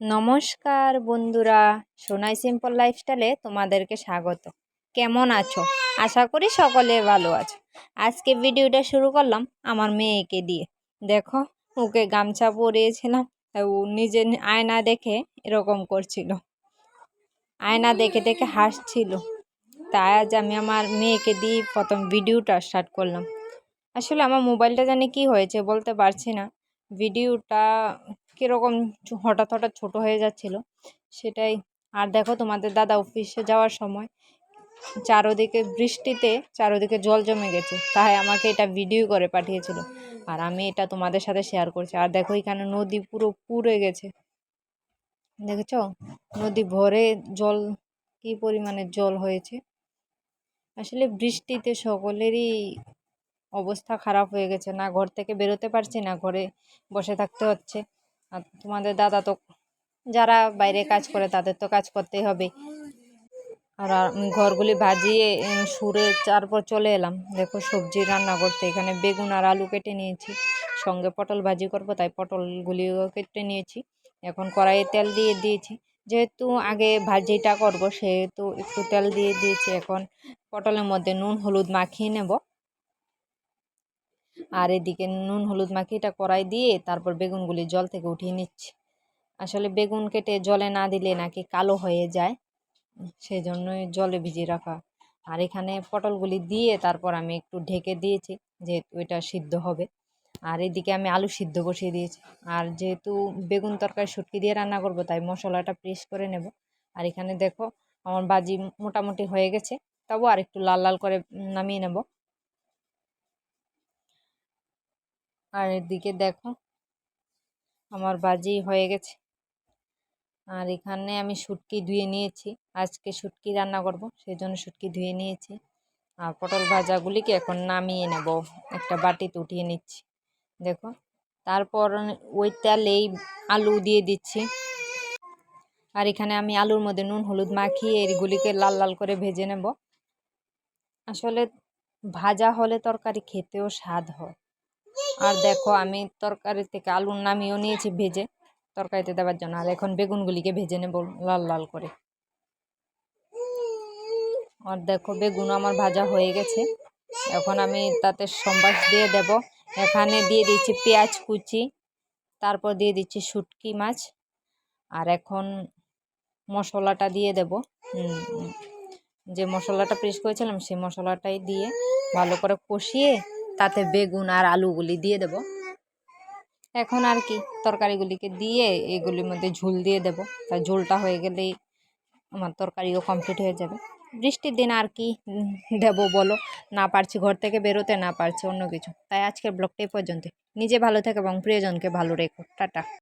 নমস্কার বন্ধুরা, সোনাই সিম্পল লাইফস্টাইলে তোমাদেরকে স্বাগত। কেমন আছো? আশা করি সকলে ভালো আছো। আজকে ভিডিওটা শুরু করলাম আমার মেয়েকে দিয়ে। দেখো, ওকে গামছা পরিয়েছিলাম, ও নিজে আয়না দেখে এরকম করছিল, আয়না দেখে দেখে হাসছিল। তাই আজ আমি আমার মেয়েকে দিয়ে প্রথম ভিডিওটা স্টার্ট করলাম। আসলে আমার মোবাইলটা জানি কি হয়েছে বলতে পারছি না, ভিডিওটা কীরকম হঠাৎ হঠাৎ ছোট হয়ে যাচ্ছিল সেটাই। আর দেখো, তোমাদের দাদা অফিসে যাওয়ার সময় চারোদিকে বৃষ্টিতে চারোদিকে জল জমে গেছে, তাই আমাকে এটা ভিডিও করে পাঠিয়েছিল, আর আমি এটা তোমাদের সাথে শেয়ার করছি। আর দেখো, এখানে নদী পুরো পুড়ে গেছে, দেখেছ নদী ভরে জল, কি পরিমাণে জল হয়েছে। আসলে বৃষ্টিতে সকলেরই অবস্থা খারাপ হয়ে গেছে, না ঘর থেকে বেরোতে পারছি, না ঘরে বসে থাকতে হচ্ছে। আর তোমাদের দাদা তো, যারা বাইরে কাজ করে তাদের তো কাজ করতেই হবে। আর আমি ঘরগুলি ভাজিয়ে সুরে তারপর চলে এলাম। দেখো, সবজি রান্না করতে এখানে বেগুন আর আলু কেটে নিয়েছি, সঙ্গে পটল ভাজি করব, তাই পটলগুলিও কেটে নিয়েছি। এখন কড়াইয়ে তেল দিয়ে দিয়েছি, যেহেতু আগে ভাজিটা করব সেহেতু একটু তেল দিয়ে দিয়েছি। এখন পটলের মধ্যে নুন হলুদ মাখিয়ে নেব, আর এদিকে নুন হলুদ মাখিয়েটা কড়াই দিয়ে তারপর বেগুনগুলি জল থেকে উঠিয়ে নিচ্ছি। আসলে বেগুন কেটে জলে না দিলে নাকি কালো হয়ে যায়, সেই জন্যই জলে ভিজিয়ে রাখা। আর এখানে পটলগুলি দিয়ে তারপর আমি একটু ঢেকে দিয়েছি, যেহেতু এটা সিদ্ধ হবে। আর এদিকে আমি আলু সিদ্ধ বসিয়ে দিয়েছি। আর যেহেতু বেগুন তরকারি শুটকি দিয়ে রান্না করব, তাই মশলাটা পেস্ট করে নেব। আর এখানে দেখো, আমার ভাজি মোটামুটি হয়ে গেছে, তবু আর একটু লাল লাল করে নামিয়ে নেব। আর এদিকে দেখো, আমার ভাজি হয়ে গেছে। আর এখানে আমি শুটকি ধুয়ে নিয়েছি, আজকে শুটকি রান্না করব, সেই জন্য শুটকি ধুয়ে নিয়েছি। আর পটল ভাজাগুলিকে এখন নামিয়ে নেব, একটা বাটিতে উঠিয়ে নিচ্ছি। দেখো, তারপর ওই তেলেই আলু দিয়ে দিচ্ছি। আর এখানে আমি আলুর মধ্যে নুন হলুদ মাখিয়ে এগুলিকে লাল লাল করে ভেজে নেব। আসলে ভাজা হলে তরকারি খেতেও স্বাদ হয়। আর দেখো, আমি তরকারি থেকে আলু নামিয়েও নিয়েছি ভেজে তরকারিতে দেওয়ার জন্য। আর এখন বেগুনগুলিকে ভেজে নেব লাল লাল করে। আর দেখো, বেগুন আমার ভাজা হয়ে গেছে, এখন আমি তাতে সম্বাস দিয়ে দেব। এখানে দিয়ে দিচ্ছি পেঁয়াজ কুচি, তারপর দিয়ে দিচ্ছি শুটকি মাছ। আর এখন মশলাটা দিয়ে দেব, যে মশলাটা পেস্ট করেছিলাম সেই মশলাটাই দিয়ে ভালো করে কষিয়ে তাতে বেগুন আর আলুগুলি দিয়ে দেব। এখন আর কি, তরকারিগুলিকে দিয়ে এগুলির মধ্যে ঝোল দিয়ে দেব, তাই ঝোলটা হয়ে গেলেই আমার তরকারিও কমপ্লিট হয়ে যাবে। বৃষ্টির দিন আর কি দেবো বলো, না পারছি ঘর থেকে বেরোতে, না পারছি অন্য কিছু। তাই আজকের ব্লগটা এই পর্যন্ত। নিজে ভালো থেকো এবং প্রিয়জনকে ভালো রেখো। টাটা।